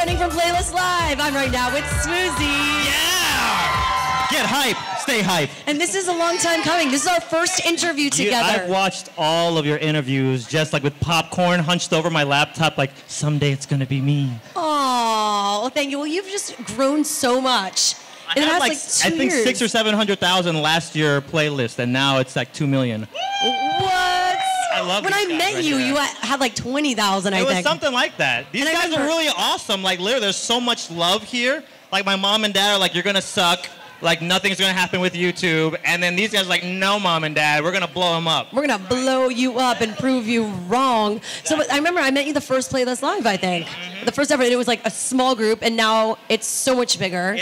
presenting from Playlist Live. I'm right now with sWooZie. Yeah! Get hype. Stay hype. And this is a long time coming. This is our first interview together. I've watched all of your interviews just like with popcorn hunched over my laptop like, someday it's going to be me. Oh, well, thank you. Well, you've just grown so much. I had like 2 years. 600,000 or 700,000 last year playlist, and now it's like 2 million. What? I love When I met right you, here. you had like 20,000, I think. It was something like that. These guys are really awesome. Like, literally, there's so much love here. Like, my mom and dad are like, you're going to suck. Like, nothing's going to happen with YouTube. And then these guys are like, no, mom and dad, we're going to blow them up. We're going to blow you up and prove you wrong. So I remember I met you the first Playlist Live, I think. The first ever. And it was like a small group, and now it's so much bigger.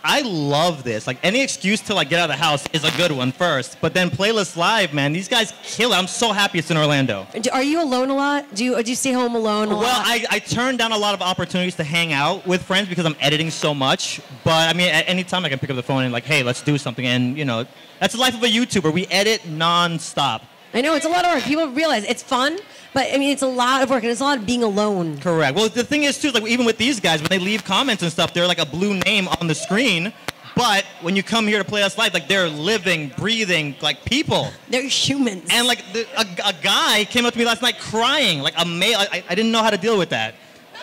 I love this. Like, any excuse to like get out of the house is a good one first. But then Playlist Live, man, these guys kill it. I'm so happy it's in Orlando. Are you alone a lot? Do you stay home alone a lot? Well, I turn down a lot of opportunities to hang out with friends because I'm editing so much. But I mean, at any time I can pick up the phone and like, hey, let's do something. And you know, that's the life of a YouTuber. We edit non-stop. I know, it's a lot of work. People realize it's fun, but I mean, it's a lot of work, and it's a lot of being alone. Correct. Well, the thing is, too, like even with these guys, when they leave comments and stuff, they're like a blue name on the screen. But when you come here to Play Us Live, like they're living, breathing, like people. They're humans. And like a guy came up to me last night crying, like a male. I didn't know how to deal with that.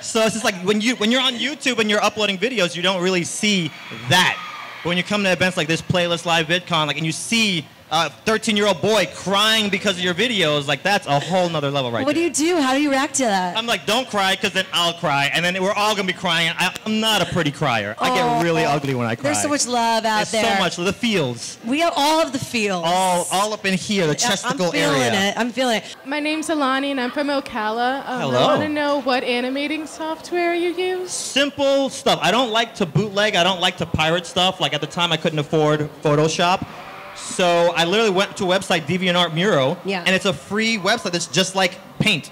So it's just like when you're on YouTube and you're uploading videos, you don't really see that. But when you come to events like this Playlist Live VidCon, like, and you see a 13-year-old boy crying because of your videos, like that's a whole nother level right there. What do you do? How do you react to that? I'm like, don't cry, because then I'll cry, and then we're all going to be crying. I'm not a pretty crier. I get really ugly when I cry. There's so much love out there. There's so much. The feels. We have all of the feels. All up in here, the chesticle area. I'm feeling it. My name's Alani, and I'm from Ocala. Hello. I want to know what animating software you use. Simple stuff. I don't like to bootleg. I don't like to pirate stuff. Like at the time, I couldn't afford Photoshop. So I literally went to a website, DeviantArt Miro, and it's a free website that's just like Paint.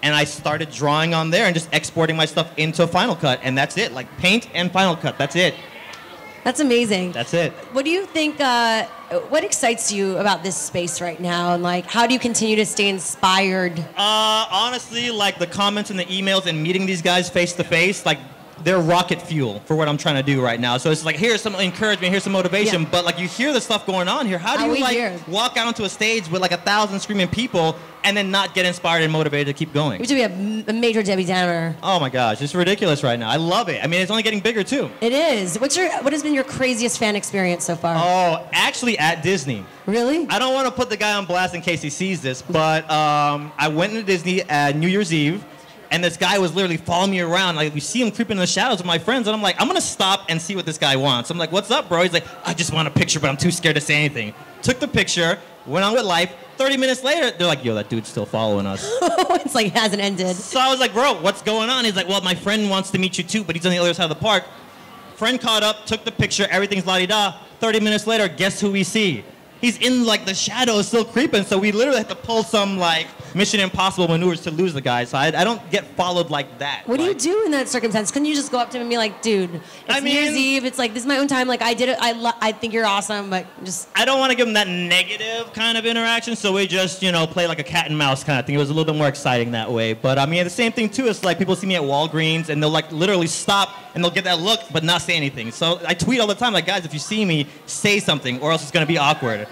And I started drawing on there and just exporting my stuff into Final Cut, and that's it. Like Paint and Final Cut, that's it. That's amazing. That's it. What do you think, what excites you about this space right now? And like, how do you continue to stay inspired? Honestly, like the comments and the emails and meeting these guys face to face, like they're rocket fuel for what I'm trying to do right now. So it's like, here's some encouragement, here's some motivation, but like you hear the stuff going on here. How do you like walk out onto a stage with like 1,000 screaming people and then not get inspired and motivated to keep going? We should be a major Debbie Downer. Oh my gosh, it's ridiculous right now. I love it. I mean, it's only getting bigger too. It is. What has been your craziest fan experience so far? Oh, actually at Disney. Really? I don't want to put the guy on blast in case he sees this, but I went into Disney at New Year's Eve. And this guy was literally following me around. Like, we see him creeping in the shadows with my friends. And I'm like, I'm going to stop and see what this guy wants. I'm like, what's up, bro? He's like, I just want a picture, but I'm too scared to say anything. Took the picture, went on with life. 30 minutes later, they're like, yo, that dude's still following us. It's like, it hasn't ended. So I was like, bro, what's going on? He's like, well, my friend wants to meet you too, but he's on the other side of the park. Friend caught up, took the picture, everything's la-di-da. 30 minutes later, guess who we see? He's in like the shadows still creeping, so we literally have to pull some like Mission Impossible maneuvers to lose the guy. So I don't get followed like that. What do you do in that circumstance? Couldn't you just go up to him and be like, dude, it's New Year's Eve, it's like, this is my own time, like I did it, I think you're awesome, but just... I don't want to give him that negative kind of interaction, so we just, you know, play like a cat and mouse kind of thing. It was a little bit more exciting that way. But I mean, the same thing too, it's like people see me at Walgreens and they'll like literally stop and they'll get that look but not say anything. So I tweet all the time, like, guys, if you see me, say something or else it's going to be awkward.